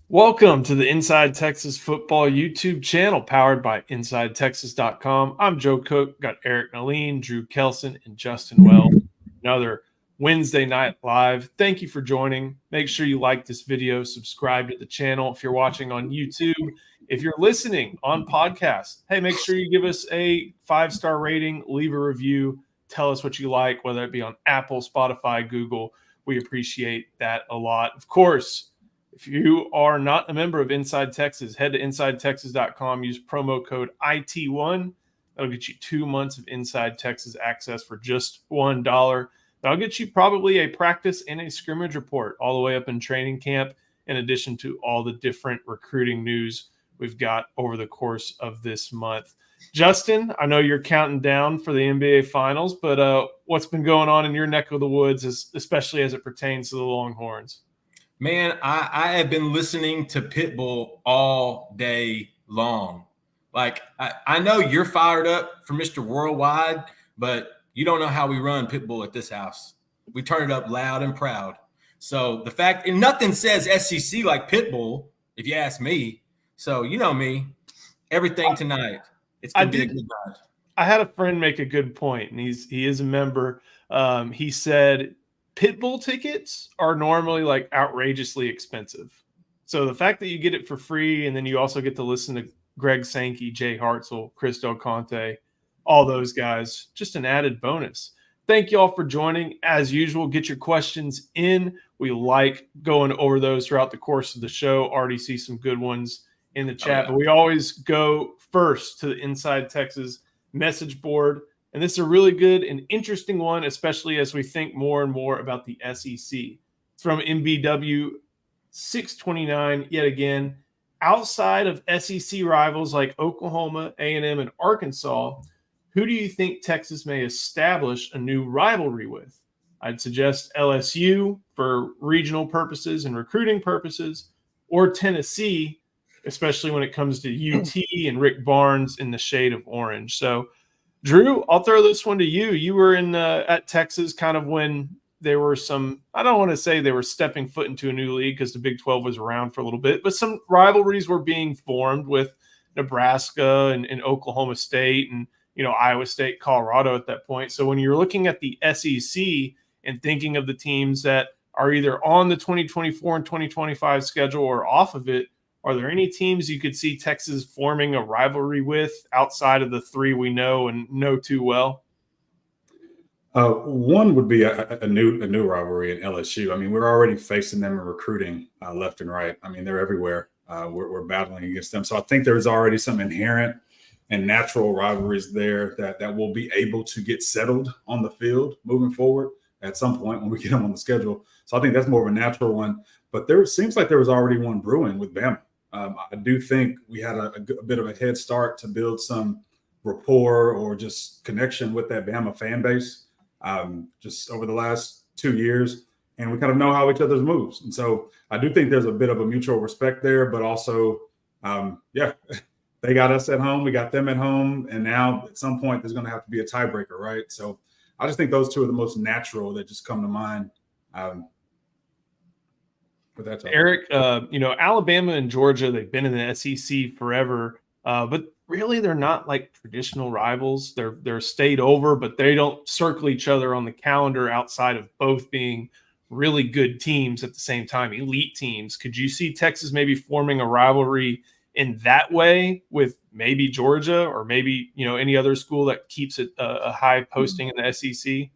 Welcome to the Inside Texas Football YouTube channel powered by InsideTexas.com. I'm Joe Cook, got Eric Naleen, Drew Kelson, and Justin Wells. Another Wednesday night live. Thank you for joining. Make sure you like this video, subscribe to the channel if you're watching on YouTube. If you're listening on podcast, hey, make sure you give us a 5-star rating, leave a review, tell us what you like, whether it be on Apple, Spotify, Google. We appreciate that a lot. Of course, if you are not a member of Inside Texas, head to InsideTexas.com. Use promo code IT1. That'll get you 2 months of Inside Texas access for just $1. That'll get you probably a practice and a scrimmage report all the way up in training camp, in addition to all the different recruiting news we've got over the course of this month. Justin, I know you're counting down for the NBA Finals, but what's been going on in your neck of the woods, especially as it pertains to the Longhorns? Man, I have been listening to Pitbull all day long. Like, I know you're fired up for Mr. Worldwide, but you don't know how we run Pitbull at this house. We turn it up loud and proud. So the fact, and nothing says SEC like Pitbull, if you ask me. So you know me, everything tonight. It's going to be a good night. I had a friend make a good point, and he is a member. He said Pitbull tickets are normally like outrageously expensive. So the fact that you get it for free and then you also get to listen to Greg Sankey, Jay Hartzell, Chris Del Conte, all those guys, just an added bonus. Thank you all for joining. As usual, get your questions in. We like going over those throughout the course of the show. Already see some good ones in the chat, but we always go first to the Inside Texas message board. And this is a really good and interesting one, especially as we think more and more about the SEC. It's from MBW 629 yet again. Outside of SEC rivals like Oklahoma, A&M, and Arkansas, who do you think Texas may establish a new rivalry with? I'd suggest LSU for regional purposes and recruiting purposes, or Tennessee, especially when it comes to UT and Rick Barnes in the shade of orange. So, Drew, I'll throw this one to you. You were in at Texas kind of when there were some, I don't want to say they were stepping foot into a new league because the Big 12 was around for a little bit, but some rivalries were being formed with Nebraska and Oklahoma State and, Iowa State, Colorado at that point. So when you're looking at the SEC and thinking of the teams that are either on the 2024 and 2025 schedule or off of it, are there any teams you could see Texas forming a rivalry with outside of the three we know and know too well? One would be a new rivalry in LSU. I mean, we're already facing them in recruiting left and right. I mean, they're everywhere. We're battling against them. So I think there's already some inherent and natural rivalries there that will be able to get settled on the field moving forward at some point when we get them on the schedule. So I think that's more of a natural one. But there seems like there was already one brewing with Bama. I do think we had a bit of a head start to build some rapport or just connection with that Bama fan base just over the last 2 years. And we kind of know how each other's moves. And so I do think there's a bit of a mutual respect there, but also, they got us at home. We got them at home. And now at some point there's going to have to be a tiebreaker, right? So I just think those two are the most natural that just come to mind. Eric, Alabama and Georgia, they've been in the SEC forever, but really they're not like traditional rivals. They're state over, but they don't circle each other on the calendar outside of both being really good teams at the same time, elite teams. Could you see Texas maybe forming a rivalry in that way with maybe Georgia or maybe, any other school that keeps it a high posting in the SEC?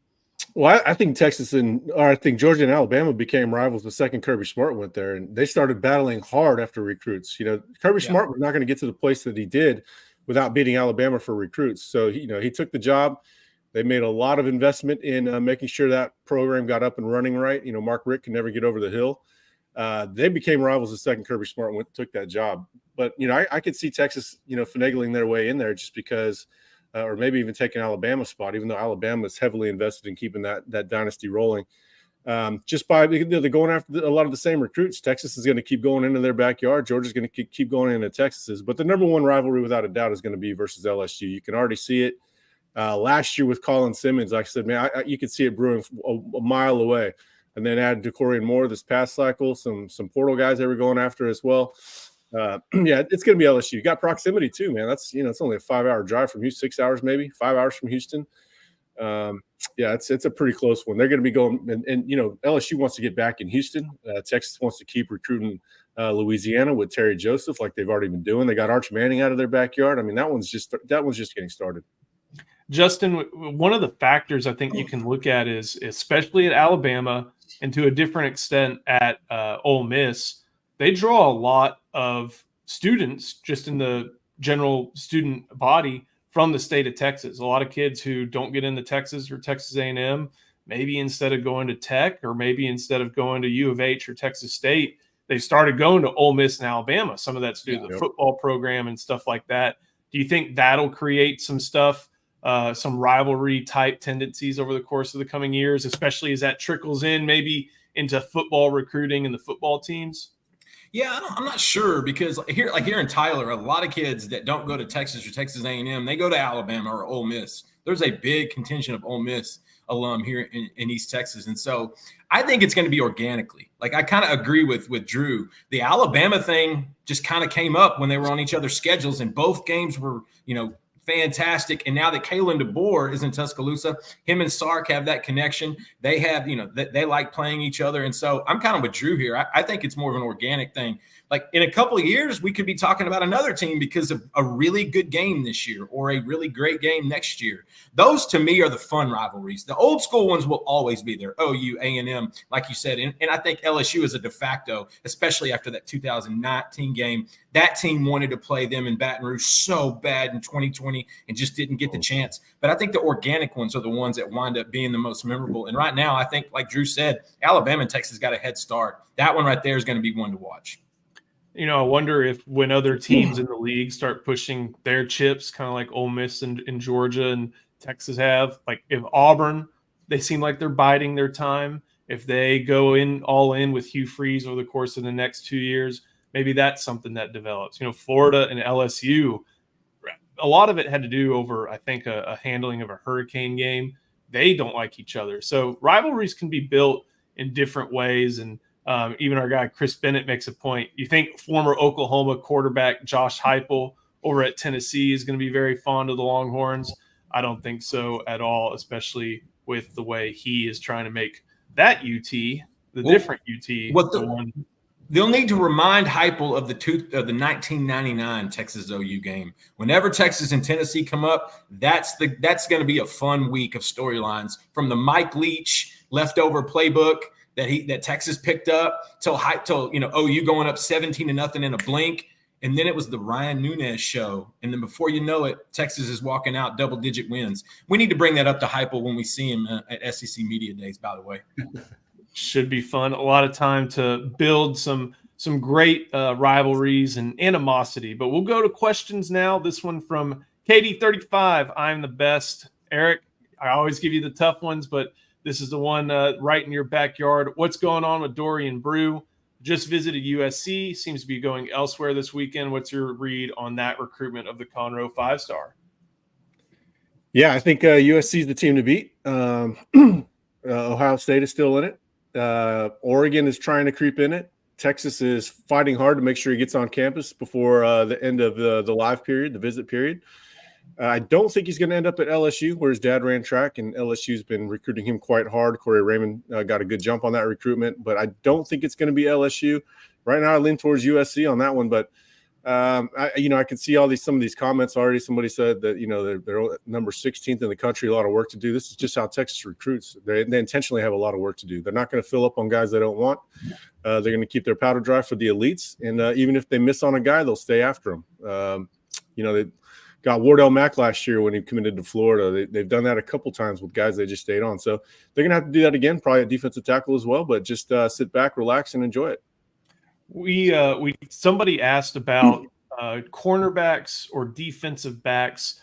Well, I think Georgia and Alabama became rivals the second Kirby Smart went there, and they started battling hard after recruits. Kirby Smart was not going to get to the place that he did without beating Alabama for recruits. So, he took the job. They made a lot of investment in making sure that program got up and running right. Mark Richt could never get over the hill. They became rivals the second Kirby Smart took that job. But, I could see Texas, finagling their way in there just because – or maybe even taking Alabama's spot, even though Alabama is heavily invested in keeping that dynasty rolling. Just by they're going after a lot of the same recruits. Texas is going to keep going into their backyard. Georgia's going to keep going into Texas's. But the number one rivalry, without a doubt, is going to be versus LSU. You can already see it. Last year with Colin Simmons, like I said, man, you could see it brewing a mile away. and then add DeCorian Moore this past cycle, some portal guys they were going after as well. Yeah, it's going to be LSU. You got proximity too, man. That's it's only a 5-hour drive from Houston, 6 hours maybe, 5 hours from Houston. Yeah, it's a pretty close one. They're going to be going, and LSU wants to get back in Houston. Texas wants to keep recruiting Louisiana with Terry Joseph, like they've already been doing. They got Arch Manning out of their backyard. I mean, that one's just getting started. Justin, one of the factors I think you can look at is, especially at Alabama and to a different extent at Ole Miss, they draw a lot of students just in the general student body from the state of Texas. A lot of kids who don't get into Texas or Texas A&M, maybe instead of going to Tech or maybe instead of going to U of H or Texas State, they started going to Ole Miss and Alabama. Some of that's due to the football program and stuff like that. Do you think that'll create some stuff, some rivalry type tendencies over the course of the coming years, especially as that trickles in maybe into football recruiting and the football teams? Yeah, I'm not sure, because here in Tyler, a lot of kids that don't go to Texas or Texas A&M, they go to Alabama or Ole Miss. There's a big contingent of Ole Miss alum here in East Texas. And so I think it's going to be organically. Like, I kind of agree with Drew. The Alabama thing just kind of came up when they were on each other's schedules, and both games were, fantastic. And now that Kalen DeBoer is in Tuscaloosa, him and Sark have that connection. They have, they like playing each other. And so I'm kind of with Drew here. I think it's more of an organic thing. Like, in a couple of years, we could be talking about another team because of a really good game this year or a really great game next year. Those, to me, are the fun rivalries. The old school ones will always be there. OU, A&M, like you said. And I think LSU is a de facto, especially after that 2019 game. That team wanted to play them in Baton Rouge so bad in 2020 and just didn't get the chance. But I think the organic ones are the ones that wind up being the most memorable. And right now, I think, like Drew said, Alabama and Texas got a head start. That one right there is going to be one to watch. I wonder if when other teams in the league start pushing their chips, kind of like Ole Miss and Georgia and Texas have, like if Auburn, they seem like they're biding their time. If they go all in with Hugh Freeze over the course of the next 2 years, maybe that's something that develops. Florida and LSU, a lot of it had to do over, I think, a handling of a hurricane game. They don't like each other. So rivalries can be built in different ways. And even our guy Chris Bennett makes a point. You think former Oklahoma quarterback Josh Heupel over at Tennessee is going to be very fond of the Longhorns? I don't think so at all, especially with the way he is trying to make that UT, different UT, They'll need to remind Heupel of the 1999 Texas OU game. Whenever Texas and Tennessee come up, that's going to be a fun week of storylines, from the Mike Leach leftover playbook that Texas picked up till OU going up 17-0 in a blink, and then it was the Ryan Nunez show, and then before you know it, Texas is walking out double-digit wins. We need to bring that up to Heupel when we see him at SEC Media Days, by the way. Should be fun. A lot of time to build some great rivalries and animosity. But we'll go to questions now. This one from Katie35. I'm the best. Eric, I always give you the tough ones, but this is the one right in your backyard. What's going on with Dorian Brew? Just visited USC. Seems to be going elsewhere this weekend. What's your read on that recruitment of the Conroe 5-star? Yeah, I think USC is the team to beat. Ohio State is still in it. Oregon is trying to creep in it. Texas is fighting hard to make sure he gets on campus before the end of the live period, the visit period. I don't think he's going to end up at LSU, where his dad ran track, and LSU's been recruiting him quite hard. Corey Raymond got a good jump on that recruitment, but I don't think it's going to be LSU. Right now, I lean towards USC on that one, but I can see some of these comments already. Somebody said that they're number 16th in the country, a lot of work to do. This is just how Texas recruits. They intentionally have a lot of work to do. They're not going to fill up on guys they don't want. They're going to keep their powder dry for the elites, and even if they miss on a guy, they'll stay after him. They got Wardell Mack last year when he committed to Florida. They've done that a couple times with guys they just stayed on. So they're going to have to do that again, probably at defensive tackle as well. But just sit back, relax, and enjoy it. Somebody asked about cornerbacks or defensive backs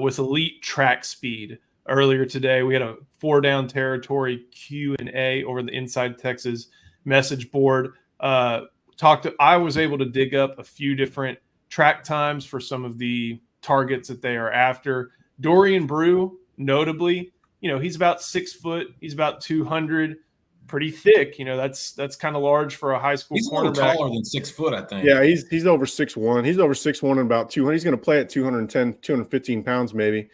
with elite track speed earlier today. We had a 4-down territory Q&A over the Inside Texas message board. I was able to dig up a few different track times for some of the targets that they are after. Dorian Brew, notably, he's about 6 foot. He's about 200. pretty thick. You know, that's kind of large for a high school He's a little cornerback. taller than 6 foot, I think. Yeah, he's over 6'1". He's over 6'1" and about 200. He's going to play at 210, 215 pounds maybe.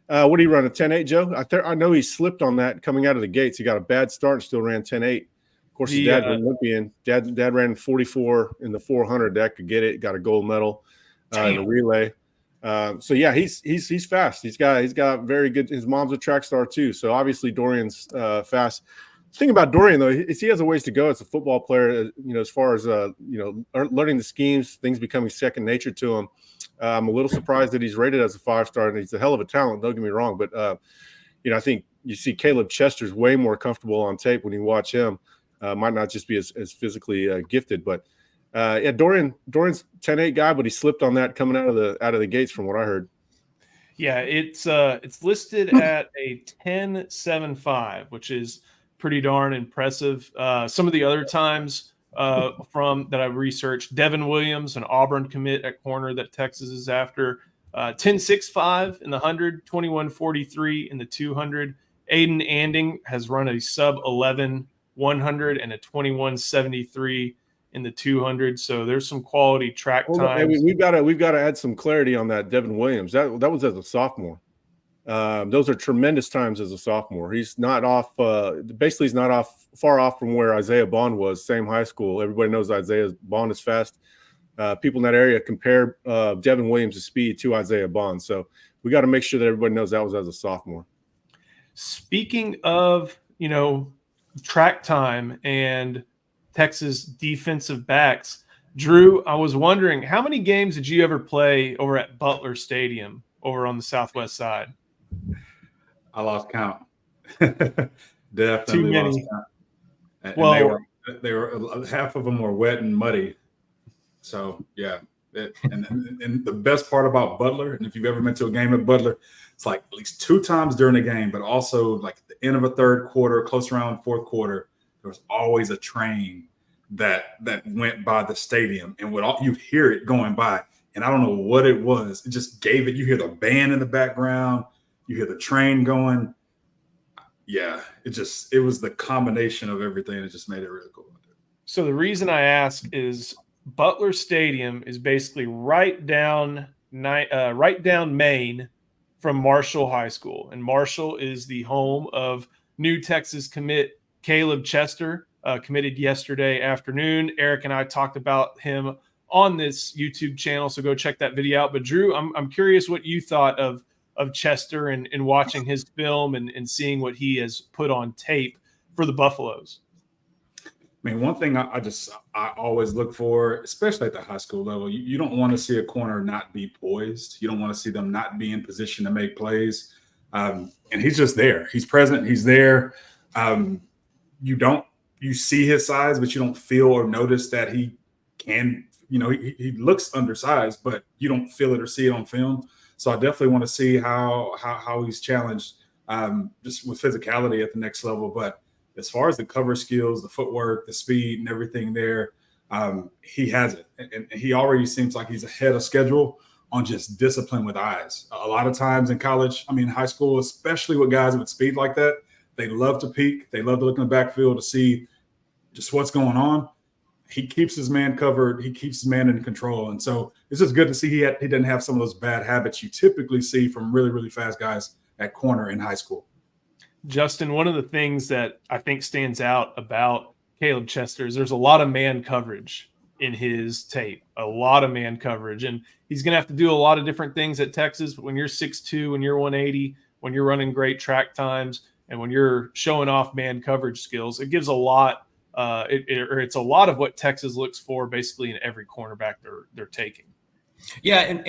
What do you run, a 10.8, Joe? I know he slipped on that coming out of the gates. He got a bad start and still ran 10.8. Of course, his dad's an Olympian. Dad ran 44 in the 400. Dad could get it. Got a gold medal in the relay. So yeah, he's fast. He's got very good. His mom's a track star too. So obviously Dorian's fast. The thing about Dorian though is he has a ways to go as a football player. You know, as far as learning the schemes, things becoming second nature to him. I'm a little surprised that he's rated as a 5-star, and he's a hell of a talent. Don't get me wrong, but I think you see Caleb Chester's way more comfortable on tape when you watch him. Might not just be as physically gifted, but yeah, Dorian's 10.8 guy, but he slipped on that coming out of the gates, from what I heard. Yeah, it's listed at a 10.75, which is pretty darn impressive. Some of the other times from that I researched, Devin Williams, an Auburn commit at corner that Texas is after, 10.65 in the 100, 21.43 in the 200. Aiden Anding has run a sub 11 100 and a 21.73 in the 200. So there's some quality track times. Hey, we've got to add some clarity on that Devin Williams. That was as a sophomore. Those are tremendous times as a sophomore. He's not off. Basically, he's not far off from where Isaiah Bond was. Same high school. Everybody knows Isaiah Bond is fast. People in that area compare Devin Williams' speed to Isaiah Bond. So we got to make sure that everybody knows that was as a sophomore. Speaking of, track time and Texas defensive backs, Drew, I was wondering, how many games did you ever play over at Butler Stadium over on the southwest side? I lost count. Definitely Too many. lost count. And well, they were half of them were wet and muddy. So yeah, and the best part about Butler, and if you've ever been to a game at Butler, it's like at least 2 times during the game, but also like the end of a third quarter, close around fourth quarter, there was always a train that went by the stadium, and you'd hear it going by. And I don't know what it was. It just gave it. You hear the band in the background. You hear the train going. Yeah, it was the combination of everything that just made it really cool. So the reason I ask is Butler Stadium is basically right down Main from Marshall High School. And Marshall is the home of new Texas commit Caleb Chester, committed yesterday afternoon. Eric and I talked about him on this YouTube channel, so go check that video out. But Drew, I'm curious what you thought of Chester and watching his film and seeing what he has put on tape for the Buffaloes. I mean, one thing I always look for, especially at the high school level, you don't want to see a corner not be poised. You don't want to see them not be in position to make plays. And he's just there. He's present. He's there. You see his size, but you don't feel or notice that he can. He looks undersized, but you don't feel it or see it on film. So I definitely want to see how he's challenged just with physicality at the next level. But as far as the cover skills, the footwork, the speed, and everything there, he has it. And he already seems like he's ahead of schedule on just discipline with eyes. A lot of times in college, high school, especially with guys with speed like that, they love to peek. They love to look in the backfield to see just what's going on. He keeps his man covered. He keeps his man in control. And so it's just good to see he didn't have some of those bad habits you typically see from really, really fast guys at corner in high school. Justin, one of the things that I think stands out about Caleb Chester is there's a lot of man coverage in his tape, a lot of man coverage. And he's going to have to do a lot of different things at Texas. But when you're 6'2", when you're 180, when you're running great track times, and when you're showing off man coverage skills, it gives a lot. It's a lot of what Texas looks for basically in every cornerback they're taking. Yeah, and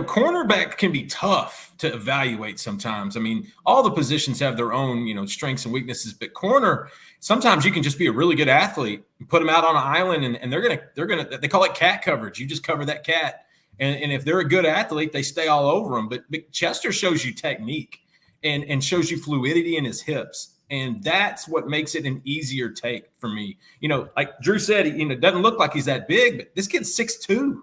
cornerback can be tough to evaluate sometimes. All the positions have their own, strengths and weaknesses, but corner, sometimes you can just be a really good athlete and put them out on an island and they call it cat coverage. You just cover that cat. And if they're a good athlete, they stay all over them. But Chester shows you technique and shows you fluidity in his hips. And that's what makes it an easier take for me. Like Drew said, it doesn't look like he's that big, but this kid's 6'2".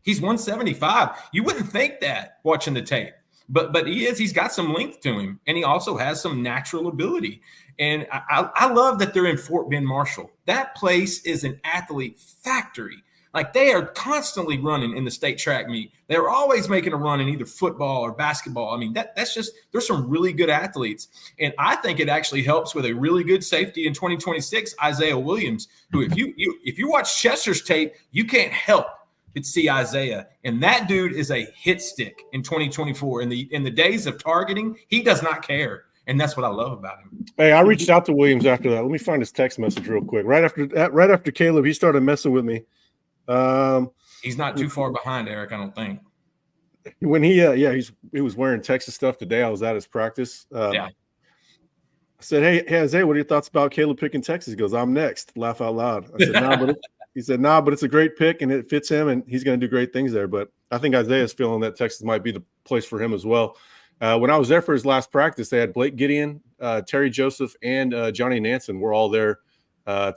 He's 175. You wouldn't think that watching the tape. but he's got some length to him, and he also has some natural ability. And I love that they're in Fort Bend Marshall. That place is an athlete factory. Like, they are constantly running in the state track meet. They're always making a run in either football or basketball. I mean, that's just, there's some really good athletes. And I think it actually helps with a really good safety in 2026, Isaiah Williams, who if you watch Chester's tape, you can't help but see Isaiah. And that dude is a hit stick in 2024. In the days of targeting, he does not care. And that's what I love about him. Hey, I reached out to Williams after that. Let me find his text message real quick. Right after Caleb, he started messing with me. He's not too far behind, Eric, I don't think. When he was wearing Texas stuff today. I was at his practice. I said, hey, Isaiah, what are your thoughts about Caleb picking Texas? He goes, I'm next. Laugh out loud. I said, he said, but it's a great pick and it fits him and he's going to do great things there. But I think Isaiah's feeling that Texas might be the place for him as well. When I was there for his last practice, they had Blake Gideon, Terry Joseph, and Johnny Nansen were all there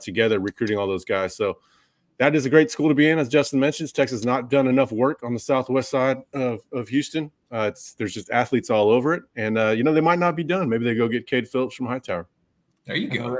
together recruiting all those guys. So that is a great school to be in. As Justin mentions, Texas has not done enough work on the southwest side of Houston. There's just athletes all over it. And, they might not be done. Maybe they go get Cade Phillips from Hightower. There you go.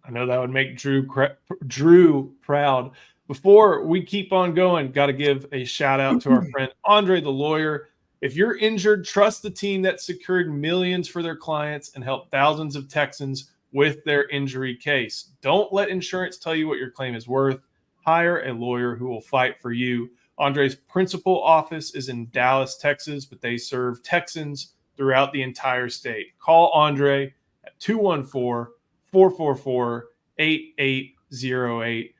I know that would make Drew proud. Before we keep on going, got to give a shout out to our friend Andre the lawyer. If you're injured, trust the team that secured millions for their clients and helped thousands of Texans with their injury case. Don't let insurance tell you what your claim is worth. Hire a lawyer who will fight for you. Andre's principal office is in Dallas, Texas, but they serve Texans throughout the entire state. Call Andre at 214-444-8808.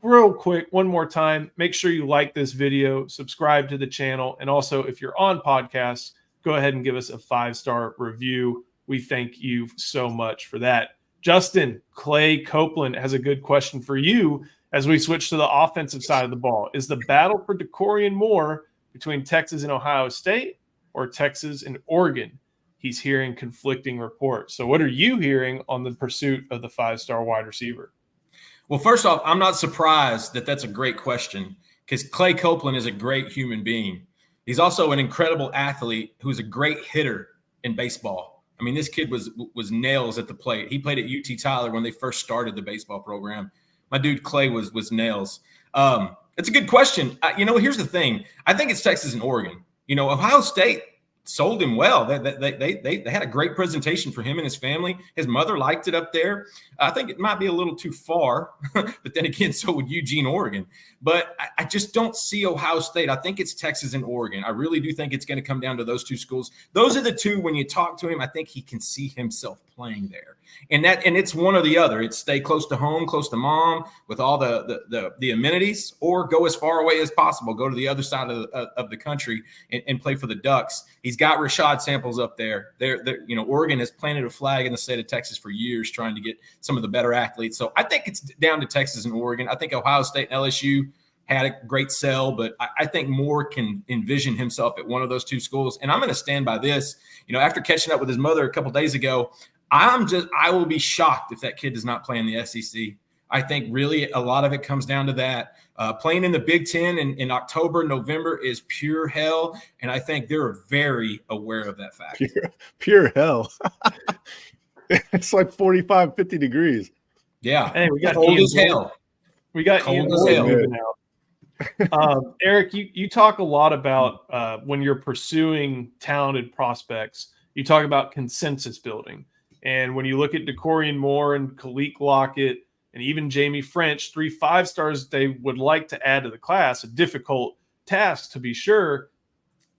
Real quick, one more time, make sure you like this video, subscribe to the channel, and also if you're on podcasts, go ahead and give us a 5-star review. We thank you so much for that. Justin, Clay Copeland has a good question for you as we switch to the offensive side of the ball. Is the battle for Decorian Moore between Texas and Ohio State or Texas and Oregon? He's hearing conflicting reports. So what are you hearing on the pursuit of the 5-star wide receiver? Well, first off, I'm not surprised that that's a great question because Clay Copeland is a great human being. He's also an incredible athlete who's a great hitter in baseball. I mean, this kid was nails at the plate. He played at UT Tyler when they first started the baseball program. My dude Clay was nails. It's a good question. Here's the thing. I think it's Texas and Oregon. Ohio State sold him well. They had a great presentation for him and his family. His mother liked it up there. I think it might be a little too far, but then again, so would Eugene, Oregon. But I just don't see Ohio State. I think it's Texas and Oregon. I really do think it's going to come down to those two schools. Those are the two, when you talk to him, I think he can see himself playing there. And it's one or the other. It's stay close to home, close to mom, with all the amenities, or go as far away as possible. Go to the other side of the country and play for the Ducks. He's got Rashad Samples up there. Oregon has planted a flag in the state of Texas for years, trying to get some of the better athletes. So I think it's down to Texas and Oregon. I think Ohio State and LSU had a great sell, but I think Moore can envision himself at one of those two schools. And I'm going to stand by this. After catching up with his mother a couple days ago, I will be shocked if that kid does not play in the SEC. I think really a lot of it comes down to that. Playing in the Big Ten in October, November is pure hell, and I think they're very aware of that fact. Pure hell. It's like 45, 50 degrees. Yeah. Hey, we got cold as hell. We got cold Ian as hell. moving out. Eric, you talk a lot about when you're pursuing talented prospects, you talk about consensus building. And when you look at Decorian Moore and Kalik Lockett and even Jamie French, 3 5-stars they would like to add to the class, a difficult task to be sure.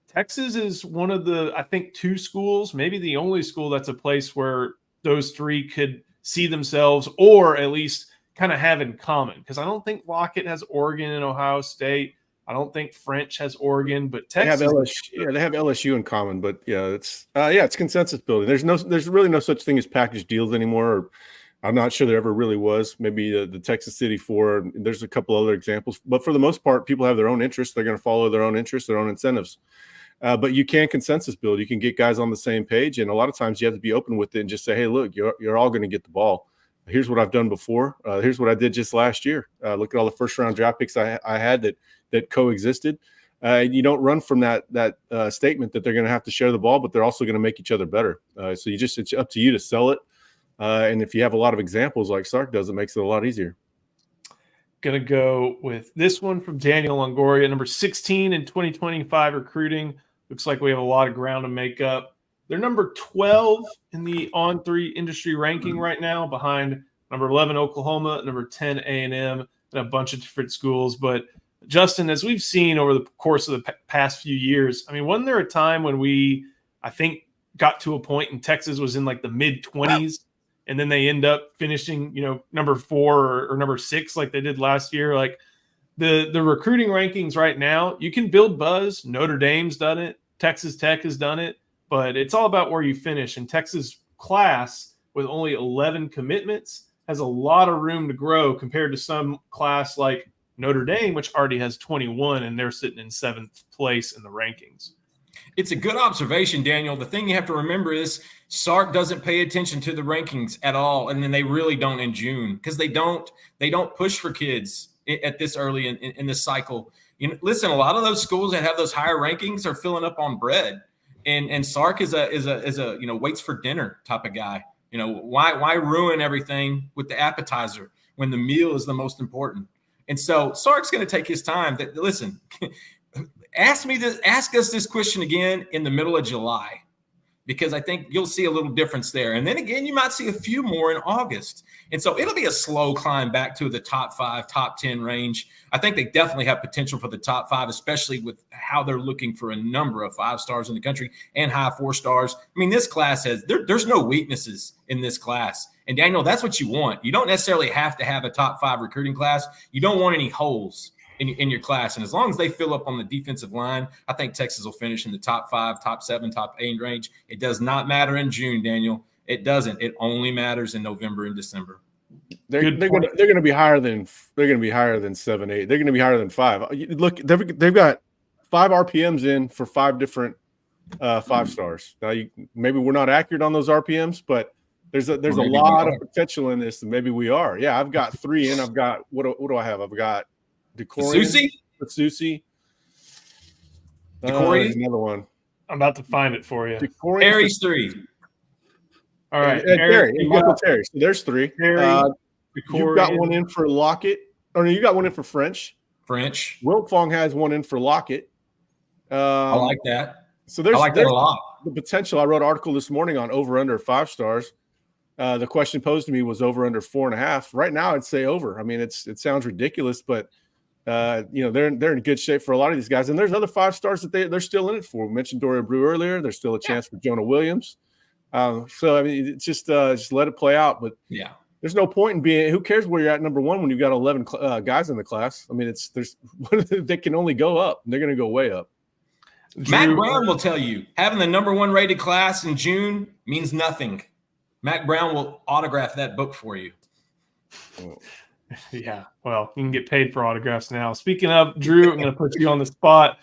Texas is one of the, I think, 2 schools, maybe the only school that's a place where those 3 could see themselves or at least kind of have in common. Because I don't think Lockett has Oregon and Ohio State. I don't think French has Oregon, but Texas. They have LSU in common, but it's consensus building. There's really no such thing as package deals anymore. Or I'm not sure there ever really was. Maybe the Texas City 4. There's a couple other examples, but for the most part, people have their own interests. They're going to follow their own interests, their own incentives. But you can consensus build. You can get guys on the same page, and a lot of times you have to be open with it and just say, "Hey, look, you're all going to get the ball. Here's what I've done before. Here's what I did just last year. Look at all the first-round draft picks I had that coexisted. You don't run from that statement that they're going to have to share the ball, but they're also going to make each other better. So it's up to you to sell it. And if you have a lot of examples like Sark does, it makes it a lot easier. Going to go with this one from Daniel Longoria, number 16 in 2025 recruiting. Looks like we have a lot of ground to make up. They're number 12 in the On3 industry ranking right now, behind number 11 Oklahoma, number 10 A&M, and a bunch of different schools. But Justin, as we've seen over the course of the past few years, I mean, wasn't there a time when I think, got to a point and Texas was in like the mid-20s, and then they end up finishing, number 4 or number 6 like they did last year? Like the recruiting rankings right now, you can build buzz. Notre Dame's done it. Texas Tech has done it. But it's all about where you finish. And Texas class, with only 11 commitments, has a lot of room to grow compared to some class like Notre Dame, which already has 21, and they're sitting in 7th place in the rankings. It's a good observation, Daniel. The thing you have to remember is Sark doesn't pay attention to the rankings at all, and then they really don't in June, because they don't push for kids at this early in this cycle. Listen, a lot of those schools that have those higher rankings are filling up on bread, and Sark is a waits for dinner type of guy. Why ruin everything with the appetizer when the meal is the most important? And so Sark's going to take his time. Listen, ask us this question again in the middle of July, because I think you'll see a little difference there. And then again, you might see a few more in August. And so it'll be a slow climb back to the top 5, top 10 range. I think they definitely have potential for the top 5, especially with how they're looking for a number of 5 stars in the country and high 4 stars. I mean, this class there's no weaknesses in this class. And Daniel, that's what you want. You don't necessarily have to have a top 5 recruiting class. You don't want any holes in your class. And as long as they fill up on the defensive line, I think Texas will finish in the top 5, top 7, top 8 range. It does not matter in June, Daniel. It doesn't. It only matters in November and December. They're going to be higher than 7, 8. They're going to be higher than 5. Look, they've got 5 RPMs in for 5 different 5 stars. Now, maybe we're not accurate on those RPMs, but there's a lot of potential in this, and maybe we are. Yeah, I've got 3 in. I've got what do I have? I've got Decorian, Susi. Another one. I'm about to find it for you. Terry's 3. All right. Terry. Terry. So there's 3. Terry, you've got one in for Lockett. Or no, you got one in for French. Wiltfong has one in for Lockett. I like that. So I like that a lot. The potential. I wrote an article this morning on over under 5 stars. The question posed to me was over under 4.5. Right now, I'd say over. I mean, it sounds ridiculous, but they're in good shape for a lot of these guys. And there's other 5 stars that they're still in it for. We mentioned Dorian Brew earlier. There's still a chance for Jonah Williams. So I mean, it's just let it play out. But yeah, there's no point in being. Who cares where you're at number 1 when you've got 11 guys in the class? I mean, they can only go up. They're going to go way up. Matt Brown will tell you having the number 1 rated class in June means nothing. Matt Brown will autograph that book for you. Yeah, well, you can get paid for autographs now. Speaking of, Drew, I'm going to put you on the spot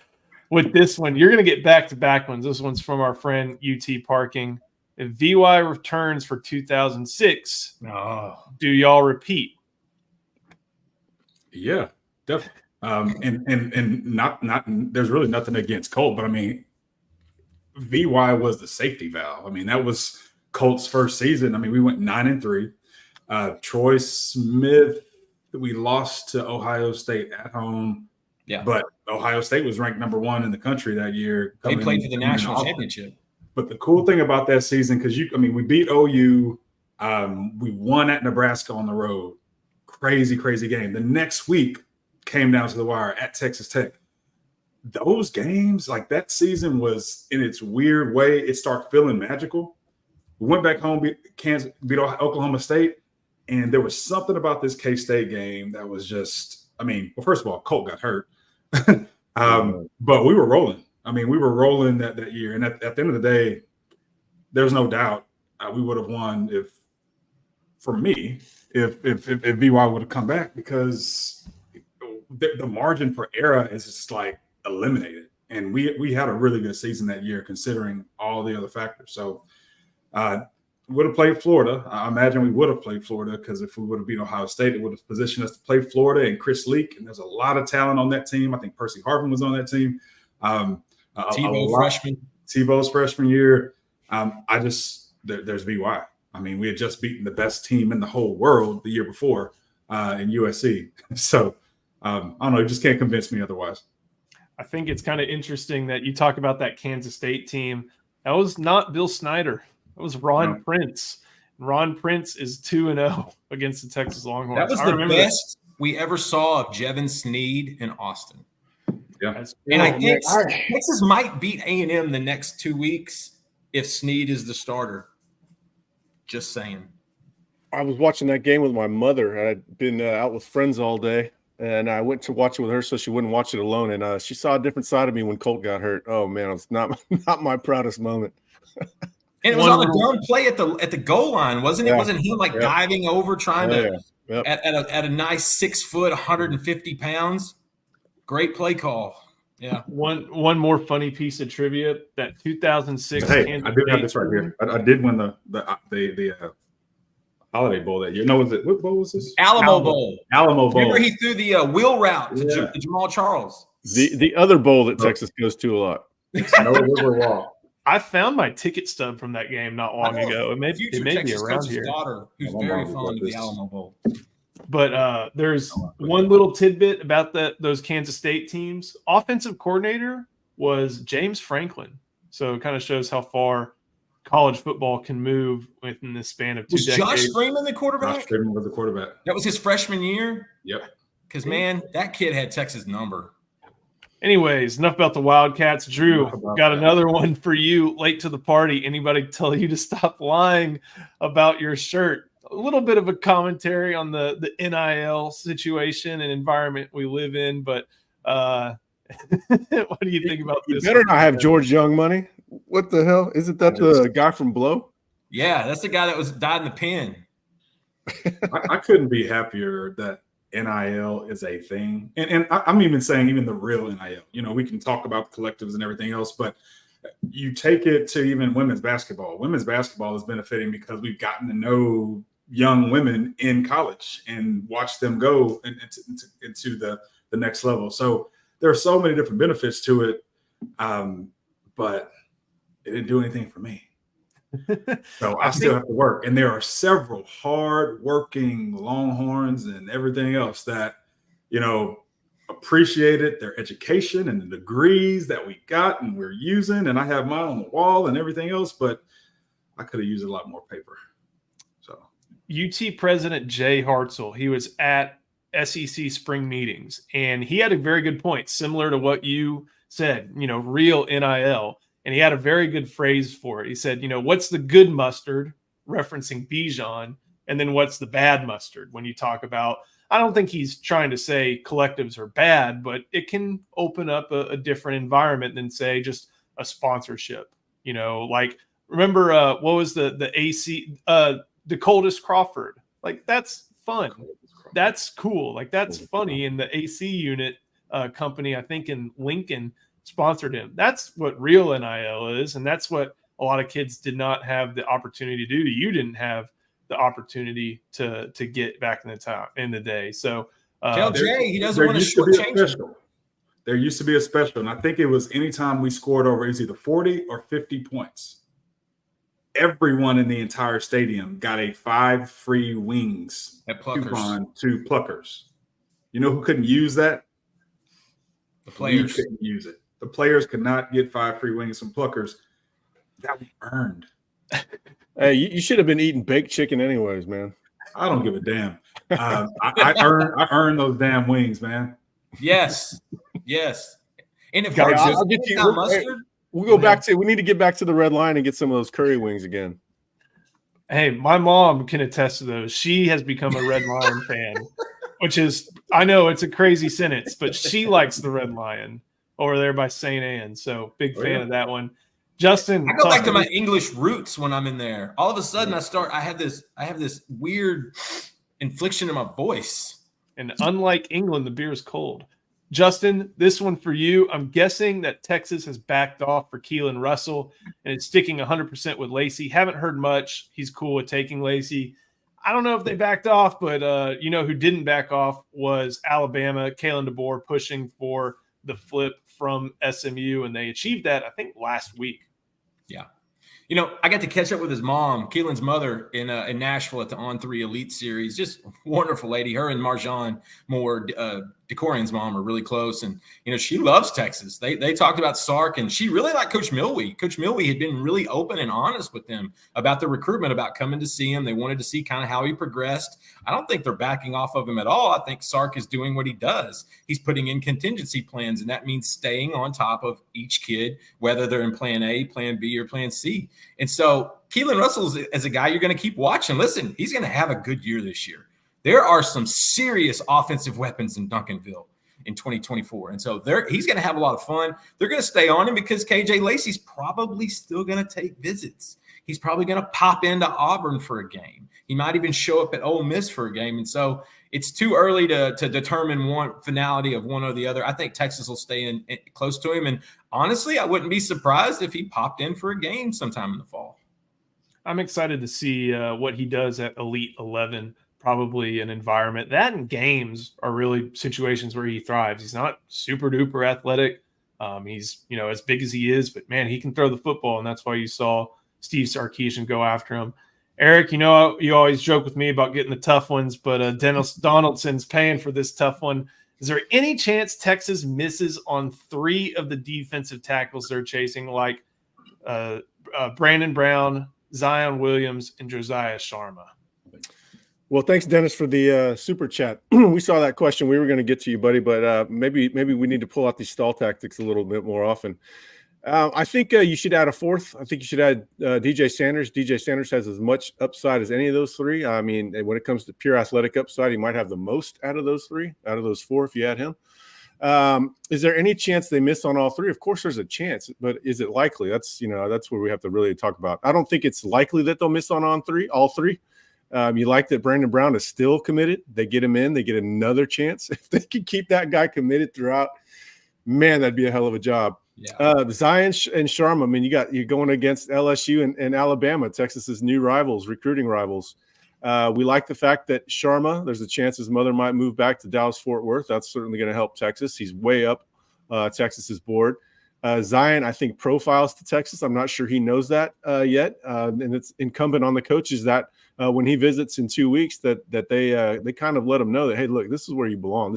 with this one. You're going to get back-to-back ones. This one's from our friend UT Parking. If VY returns for 2006, do y'all repeat? Yeah, definitely. And not there's really nothing against Colt, but I mean, VY was the safety valve. I mean, that was Colt's first season. I mean, we went 9-3. Troy Smith, we lost to Ohio State at home. Yeah, but Ohio State was ranked number 1 in the country that year. They played for the national championship. But the cool thing about that season, because we beat OU, we won at Nebraska on the road. Crazy game. The next week came down to the wire at Texas Tech. Those games, like that season, was in its weird way. It started feeling magical. We went back home, beat Oklahoma State, and there was something about this K-State game that was just. I mean, well, first of all, Colt got hurt, but we were rolling. I mean, we were rolling that year, and at the end of the day, there's no doubt we would have won if VY would have come back, because the margin for error is just like eliminated, and we had a really good season that year considering all the other factors. So would have played Florida. I imagine we would have played Florida because if we would have beat Ohio State, it would have positioned us to play Florida and Chris Leak. And there's a lot of talent on that team. I think Percy Harvin was on that team. Tebow's freshman year. There's VY. I mean, we had just beaten the best team in the whole world the year before in USC. So I don't know. You just can't convince me otherwise. I think it's kind of interesting that you talk about that Kansas State team. That was not Bill Snyder. That was Ron Prince. Ron Prince is 2-0 against the Texas Longhorns. That was the best we ever saw of Jevin Sneed in Austin. Yeah, and I think Texas might beat A&M the next 2 weeks if Sneed is the starter. Just saying. I was watching that game with my mother. I'd been out with friends all day, and I went to watch it with her so she wouldn't watch it alone. And she saw a different side of me when Colt got hurt. Oh man, it's not my proudest moment. And it was on a dumb play at the goal line, wasn't it? Yeah. Wasn't him diving over trying to Yep. at a nice 6 foot, 150 pounds? Great play call. Yeah. One more funny piece of trivia: that 2006. Hey, Kansas I do have State this right here. I did win the Holiday Bowl that year. No, what bowl was this? Alamo Bowl. Alamo Bowl. Remember he threw the wheel route to Jamal Charles. The other bowl that Texas goes to a lot. No river walk. I found my ticket stub from that game not long ago. It may be around here. Daughter, who's very fond of the Alamo Bowl. But there's one little tidbit about those Kansas State teams. Offensive coordinator was James Franklin. So it kind of shows how far college football can move within the span of 2 decades. Was Josh Freeman the quarterback? Josh Freeman was the quarterback. That was his freshman year? Yep. Because, man, that kid had Texas number. Anyways, enough about the Wildcats. Drew, got another one for you. Late to the party. Anybody tell you to stop lying about your shirt? A little bit of a commentary on the NIL situation and environment we live in, but what do you think about this? You better not have George Young money. What the hell? Isn't that the guy from Blow? Yeah, that's the guy that died in the pen. I couldn't be happier that NIL is a thing. And I'm even saying even the real NIL. You know, we can talk about collectives and everything else, but you take it to even women's basketball. Women's basketball is benefiting because we've gotten to know young women in college and watch them go into the next level. So there are so many different benefits to it, but it didn't do anything for me. So I still have to work. And there are several hard-working Longhorns and everything else that, you know, appreciated their education and the degrees that we got and we're using. And I have mine on the wall and everything else, but I could have used a lot more paper. So UT President Jay Hartzell, he was at SEC spring meetings, and he had a very good point, similar to what you said, you know, real NIL. And he had a very good phrase for it. He said, you know, what's the good mustard, referencing Bijan, and then what's the bad mustard when you talk about, I don't think he's trying to say collectives are bad, but it can open up a different environment than, say, just a sponsorship. You know, like, remember, what was the AC, Dakotas Crawford? Like, that's fun. That's cool. Like, that's funny. And the AC unit company, I think in Lincoln, sponsored him. That's what real NIL is, and that's what a lot of kids did not have the opportunity to do. You didn't have the opportunity to get back in the day. So tell Jay he doesn't want to shortchange. There used to be a special, and I think it was anytime we scored over, it was either 40 or 50 points. Everyone in the entire stadium got a 5 free wings coupon to Pluckers. You know who couldn't use that? The players couldn't use it. The players could not get 5 free wings from Pluckers. That we earned. Hey, you should have been eating baked chicken anyways, man. I don't give a damn. I earned those damn wings, man. Yes. And if I'll get you mustard, we need to get back to the Red Lion and get some of those curry wings again. Hey, my mom can attest to those. She has become a Red Lion fan, which is, I know it's a crazy sentence, but she likes the Red Lion over there by St. Anne. So big fan of that one. Justin, I go back to my English roots when I'm in there. All of a sudden I have this weird infliction in my voice. And unlike England, the beer is cold. Justin, this one for you. I'm guessing that Texas has backed off for Keelan Russell and it's sticking 100% with Lacey. Haven't heard much. He's cool with taking Lacey. I don't know if they backed off, but you know who didn't back off was Alabama. Kalen DeBoer pushing for the flip from SMU, and they achieved that, I think, last week. Yeah. You know, I got to catch up with his mom, Keelan's mother, in Nashville at the On3 Elite Series. Just wonderful lady. Her and Marjan Moore, DeCorian's mom, are really close. And, you know, she loves Texas. They talked about Sark, and she really liked Coach Milwee. Coach Milwee had been really open and honest with them about the recruitment, about coming to see him. They wanted to see kind of how he progressed. I don't think they're backing off of him at all. I think Sark is doing what he does. He's putting in contingency plans, and that means staying on top of each kid, whether they're in plan A, plan B, or plan C. And so Keelan Russell is a guy you're going to keep watching. Listen, he's going to have a good year this year. There are some serious offensive weapons in Duncanville in 2024. And so he's going to have a lot of fun. They're going to stay on him because KJ Lacey's probably still going to take visits. He's probably going to pop into Auburn for a game. He might even show up at Ole Miss for a game. And so it's too early to determine one finality of one or the other. I think Texas will stay in close to him. And honestly, I wouldn't be surprised if he popped in for a game sometime in the fall. I'm excited to see what he does at Elite 11. Probably an environment that and games are really situations where he thrives. He's not super duper athletic. He's, you know, as big as he is, but man, he can throw the football. And that's why you saw Steve Sarkisian go after him. Eric, you know, you always joke with me about getting the tough ones, but Dennis Donaldson's paying for this tough one. Is there any chance Texas misses on 3 of the defensive tackles they're chasing, like Brandon Brown, Zion Williams, and Josiah Sharma? Well, thanks, Dennis, for the super chat. We saw that question. We were going to get to you, buddy, but maybe we need to pull out these stall tactics a little bit more often. I think you should add a 4th. I think you should add DJ Sanders. DJ Sanders has as much upside as any of those 3. I mean, when it comes to pure athletic upside, he might have the most out of those 3, out of those 4 if you add him. Is there any chance they miss on all 3? Of course, there's a chance, but is it likely? That's where we have to really talk about. I don't think it's likely that they'll miss on all 3. You like that Brandon Brown is still committed. They get him in. They get another chance. If they can keep that guy committed throughout, man, that'd be a hell of a job. Yeah. Zion and Sharma, I mean, you're going against LSU and Alabama, Texas's new rivals, recruiting rivals. We like the fact that Sharma, there's a chance his mother might move back to Dallas-Fort Worth. That's certainly going to help Texas. He's way up Texas's board. Zion, I think, profiles to Texas. I'm not sure he knows that yet. And it's incumbent on the coaches that when he visits in 2 weeks that they kind of let him know that, hey, look, this is where you belong.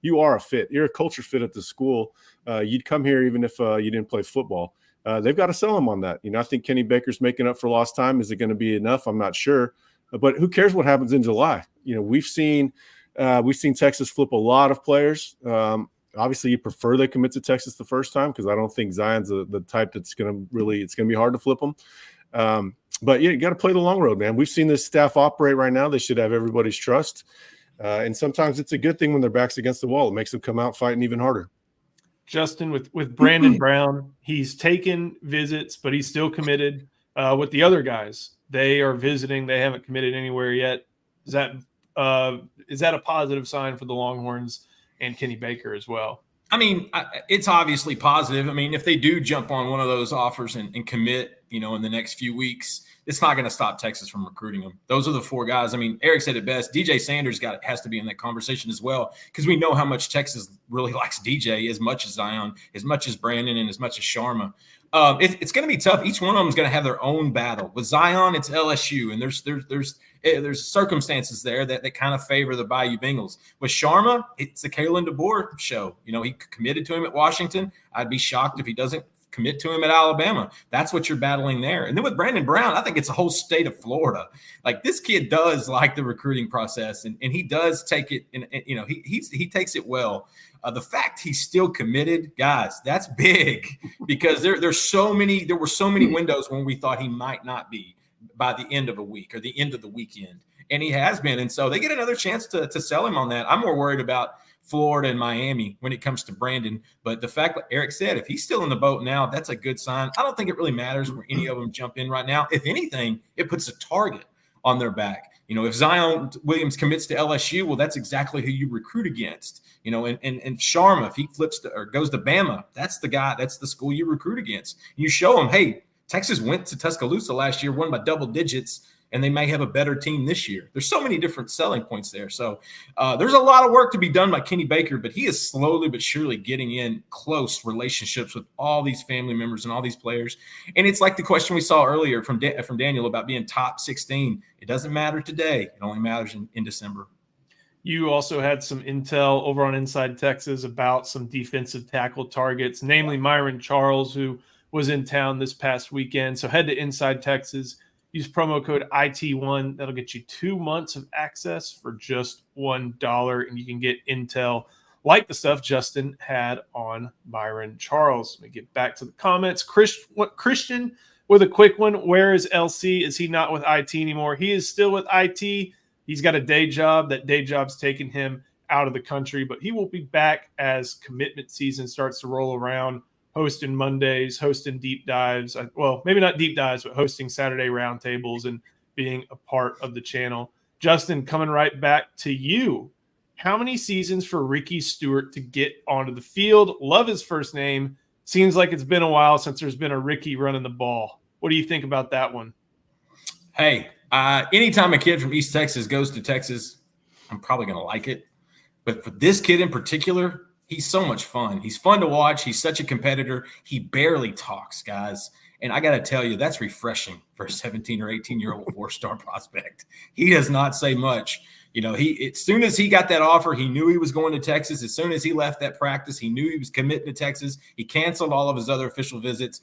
You are a fit. You're a culture fit at the school. You'd come here even if you didn't play football. They've got to sell him on that. You know, I think Kenny Baker's making up for lost time. Is it going to be enough? I'm not sure. But who cares what happens in July? You know, we've seen Texas flip a lot of players. Obviously, you prefer they commit to Texas the first time because I don't think Zion's the type that's going to be hard to flip them. But yeah, you got to play the long road, man. We've seen this staff operate right now. They should have everybody's trust. And sometimes it's a good thing when their back's against the wall. It makes them come out fighting even harder. Justin, with Brandon Brown, he's taken visits, but he's still committed. With the other guys, they are visiting. They haven't committed anywhere yet. Is that a positive sign for the Longhorns and Kenny Baker as well? I mean, it's obviously positive. I mean, if they do jump on one of those offers and commit, you know, in the next few weeks, it's not going to stop Texas from recruiting them. Those are the 4 guys. I mean, Eric said it best. DJ Sanders has to be in that conversation as well because we know how much Texas really likes DJ as much as Zion, as much as Brandon, and as much as Sharma. It's going to be tough. Each one of them is going to have their own battle. With Zion, it's LSU, and there's circumstances there that kind of favor the Bayou Bengals. With Sharma, it's the Kalen DeBoer show. You know, he committed to him at Washington. I'd be shocked if he doesn't commit to him at Alabama. That's what you're battling there. And then with Brandon Brown, I think it's a whole state of Florida. Like, this kid does like the recruiting process, and he does take it, and you know, he takes it well. The fact he's still committed, guys, that's big because there were so many windows when we thought he might not be by the end of a week or the end of the weekend. And he has been. And so they get another chance to sell him on that. I'm more worried about Florida and Miami when it comes to Brandon. But the fact that Eric said, if he's still in the boat now, that's a good sign. I don't think it really matters where any of them jump in right now. If anything, it puts a target on their back. If Zion Williams commits to LSU, well, that's exactly who you recruit against. And Sharma, if he flips or goes to Bama, that's the guy, that's the school you recruit against. You show them, hey, Texas went to Tuscaloosa last year, won by double digits, and they may have a better team this year. There's so many different selling points there. So there's a lot of work to be done by Kenny Baker, but he is slowly but surely getting in close relationships with all these family members and all these players. And it's like the question we saw earlier from Daniel about being top 16. It doesn't matter today. It only matters in December. You also had some intel over on Inside Texas about some defensive tackle targets, namely Myron Charles, who was in town this past weekend. So head to Inside Texas, use promo code IT1. That'll get you 2 months of access for just $1, and you can get intel like the stuff Justin had on Myron Charles. Let me get back to the comments. Christian with a quick one. Where is LC? Is he not with IT anymore? He is still with IT. He's got a day job. That day job's taking him out of the country, but he will be back as commitment season starts to roll around, hosting Mondays, hosting deep dives. Well, maybe not deep dives, but hosting Saturday roundtables and being a part of the channel. Justin, coming right back to you. How many seasons for Ricky Stewart to get onto the field? Love his first name. Seems like it's been a while since there's been a Ricky running the ball. What do you think about that one? Hey, anytime a kid from East Texas goes to Texas, I'm probably going to like it. But for this kid in particular, he's so much fun. He's fun to watch. He's such a competitor. He barely talks, guys. And I got to tell you, that's refreshing for a 17 or 18-year-old four-star prospect. He does not say much. As soon as he got that offer, he knew he was going to Texas. As soon as he left that practice, he knew he was committing to Texas. He canceled all of his other official visits.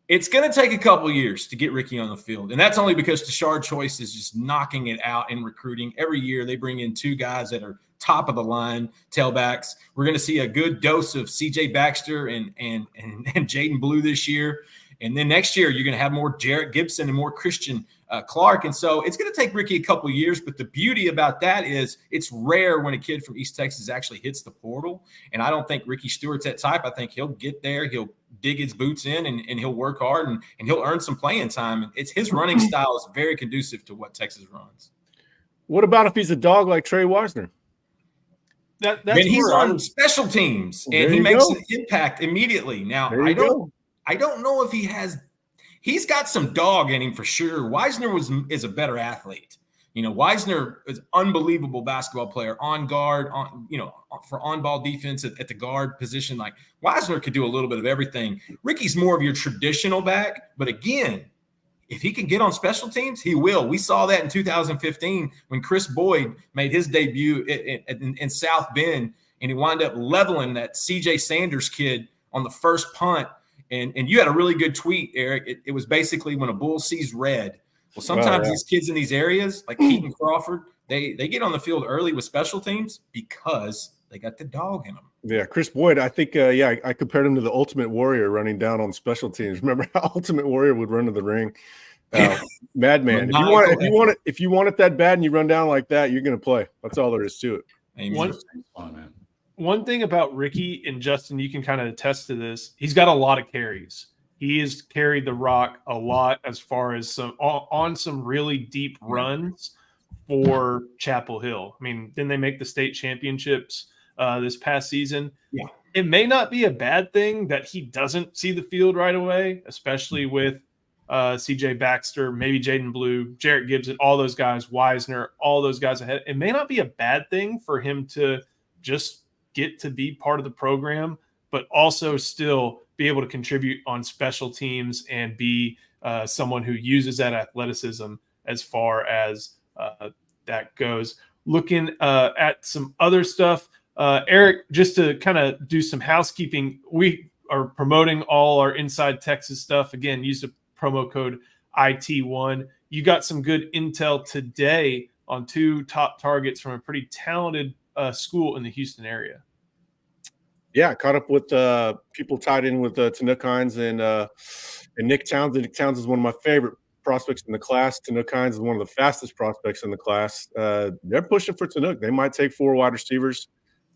It's going to take a couple years to get Ricky on the field. And that's only because Tashard Choice is just knocking it out in recruiting. Every year they bring in 2 guys that are top of the line tailbacks. We're going to see a good dose of CJ Baxter and Jaden Blue this year. And then next year, you're going to have more Jarrett Gibson and more Christian Clark. And so it's going to take Ricky a couple years. But the beauty about that is it's rare when a kid from East Texas actually hits the portal. And I don't think Ricky Stewart's that type. I think he'll get there. He'll dig his boots in and he'll work hard and he'll earn some playing time. And his running style is very conducive to what Texas runs. What about if he's a dog like Trey Wisner? He's on special teams and he makes an impact immediately. Now, I don't know if he's got some dog in him for sure. Wisner is a better athlete. Wisner is an unbelievable basketball player on guard, for on-ball defense at the guard position. Like Wisner could do a little bit of everything. Ricky's more of your traditional back, but again, if he can get on special teams, he will. We saw that in 2015 when Chris Boyd made his debut in South Bend, and he wound up leveling that C.J. Sanders kid on the first punt. And you had a really good tweet, Eric. It was basically when a bull sees red. Well, sometimes these kids in these areas, like Keaton Crawford, they get on the field early with special teams because they got the dog in them. Yeah, Chris Boyd, I think, I compared him to the Ultimate Warrior running down on special teams. Remember how Ultimate Warrior would run to the ring? Madman. If you want it that bad and you run down like that, you're going to play. That's all there is to it. One thing about Ricky, and Justin, you can kind of attest to this, he's got a lot of carries. He has carried the rock a lot as far as some really deep runs for Chapel Hill. I mean, didn't they make the state championships this past season? Yeah. It may not be a bad thing that he doesn't see the field right away, especially with CJ Baxter, maybe Jaden Blue, Jarrett Gibson, all those guys, Wisner, all those guys ahead. It may not be a bad thing for him to just get to be part of the program, but also still be able to contribute on special teams and be someone who uses that athleticism as far as that goes. Looking at some other stuff, Eric, just to kind of do some housekeeping, we are promoting all our Inside Texas stuff. Again, use the promo code IT1. You got some good intel today on 2 top targets from a pretty talented school in the Houston area. Yeah, caught up with people tied in with Tanook Hines and Nick Townsend. Nick Townsend is one of my favorite prospects in the class. Tanook Hines is one of the fastest prospects in the class. They're pushing for Tanook. They might take 4 wide receivers.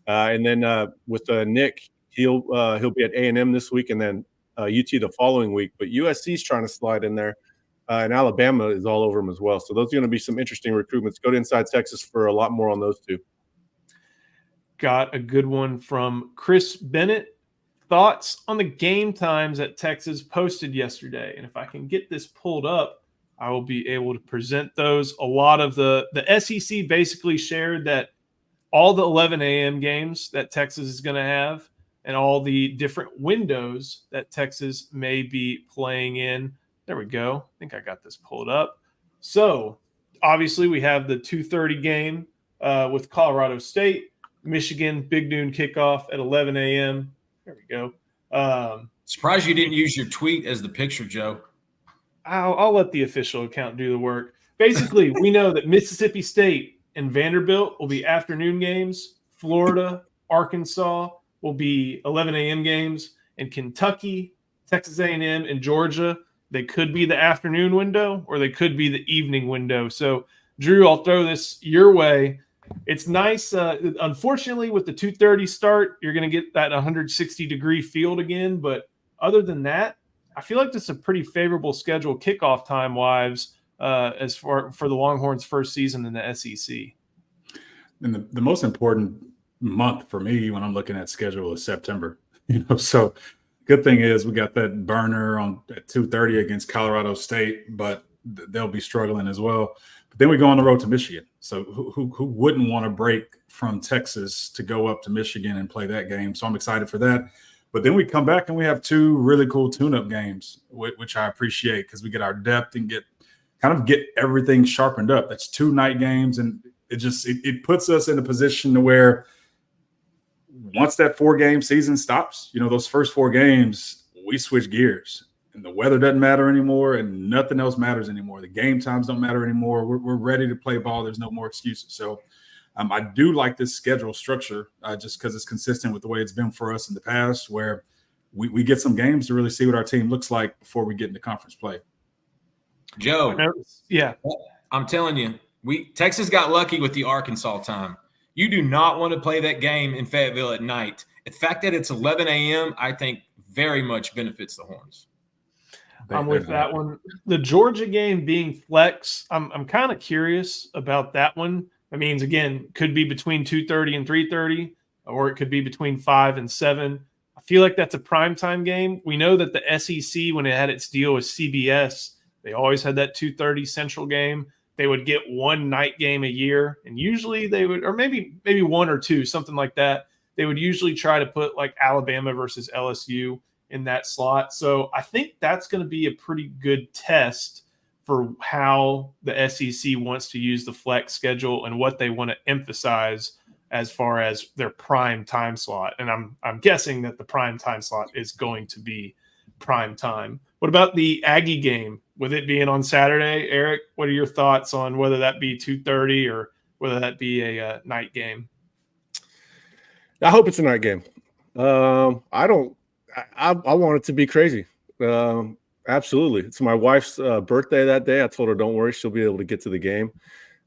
And then with Nick, he'll be at A&M this week and then UT the following week. But USC is trying to slide in there. and Alabama is all over them as well. So those are going to be some interesting recruitments. Go to Inside Texas for a lot more on those two. Got a good one from Chris Bennett. Thoughts on the game times that Texas posted yesterday? And if I can get this pulled up, I will be able to present those. A lot of the SEC basically shared that all the 11 a.m. games that Texas is going to have and all the different windows that Texas may be playing in. There we go. I think I got this pulled up. So obviously we have the 2:30 game with Colorado State. Michigan, big noon kickoff at 11 a.m. There we go. Surprised you didn't use your tweet as the picture, Joe. I'll let the official account do the work. Basically, we know that Mississippi State and Vanderbilt will be afternoon games. Florida, Arkansas will be 11 a.m. games. And Kentucky, Texas A&M, and Georgia, they could be the afternoon window or they could be the evening window. So, Drew, I'll throw this your way. It's nice. Unfortunately, with the 2:30 start, you're going to get that 160-degree field again. But other than that, I feel like this is a pretty favorable schedule kickoff time-wise as for the Longhorns' first season in the SEC. And the most important month for me when I'm looking at schedule is September. So good thing is we got that burner at 2:30 against Colorado State, but they'll be struggling as well. But then we go on the road to Michigan. So who wouldn't want to break from Texas to go up to Michigan and play that game? So I'm excited for that. But then we come back and we have two really cool tune-up games, which I appreciate because we get our depth and get everything sharpened up. That's 2 night games, and it puts us in a position to where once that 4-game season stops, those first 4 games, we switch gears. And the weather doesn't matter anymore, and nothing else matters anymore. The game times don't matter anymore. We're ready to play ball. There's no more excuses. So I do like this schedule structure just because it's consistent with the way it's been for us in the past, where we get some games to really see what our team looks like before we get into conference play. Joe, yeah, I'm telling you, Texas got lucky with the Arkansas time. You do not want to play that game in Fayetteville at night. The fact that it's 11 a.m., I think very much benefits the Horns. I'm with that one. The Georgia game being flex, I'm kind of curious about that one. That means, again, could be between 2:30 and 3:30, or it could be between 5 and 7. I feel like that's a primetime game. We know that the SEC, when it had its deal with CBS, they always had that 2:30 Central game. They would get 1 night game a year, and usually they would, or maybe 1 or 2, something like that. They would usually try to put like Alabama versus LSU in that slot. So I think that's going to be a pretty good test for how the SEC wants to use the flex schedule and what they want to emphasize as far as their prime time slot. And I'm guessing that the prime time slot is going to be prime time. What about the Aggie game? With it being on Saturday, Eric, what are your thoughts on whether that be 2:30 or whether that be a night game? I hope it's a night game. I want it to be crazy. Absolutely. It's my wife's birthday that day. I told her, don't worry, she'll be able to get to the game.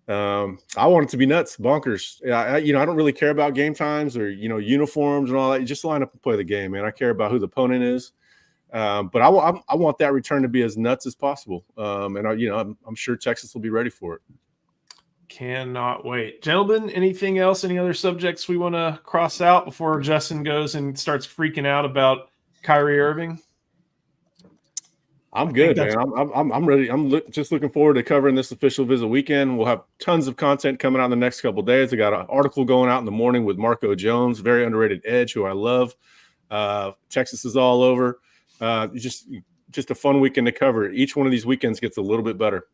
I want it to be nuts, bonkers. I don't really care about game times or, uniforms and all that. You just line up and play the game, man. I care about who the opponent is. But I want that return to be as nuts as possible. I'm sure Texas will be ready for it. Cannot wait. Gentlemen, anything else, any other subjects we want to cross out before Justin goes and starts freaking out about Kyrie Irving? I'm good, man. I'm ready. Just looking forward to covering this official visit weekend. We'll have tons of content coming out in the next couple of days. I got an article going out in the morning with Marco Jones, very underrated edge, who I love. Texas is all over. Just a fun weekend to cover. Each one of these weekends gets a little bit better.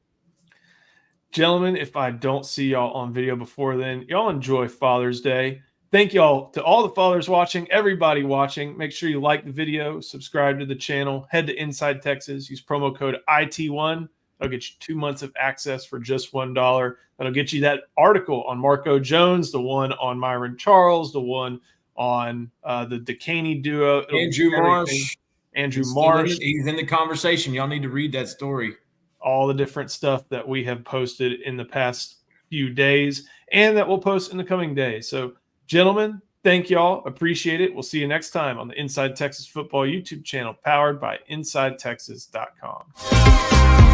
Gentlemen, if I don't see y'all on video before then, y'all enjoy Father's Day. Thank y'all to all the fathers watching, everybody watching. Make sure you like the video, subscribe to the channel, head to Inside Texas, use promo code IT1. That'll get you 2 months of access for just $1. That'll get you that article on Marco Jones, the one on Myron Charles, the one on the DeCaney duo. Andrew Marsh. He's in the conversation. Y'all need to read that story. All the different stuff that we have posted in the past few days and that we'll post in the coming days. So, gentlemen, thank y'all. Appreciate it. We'll see you next time on the Inside Texas Football YouTube channel powered by InsideTexas.com.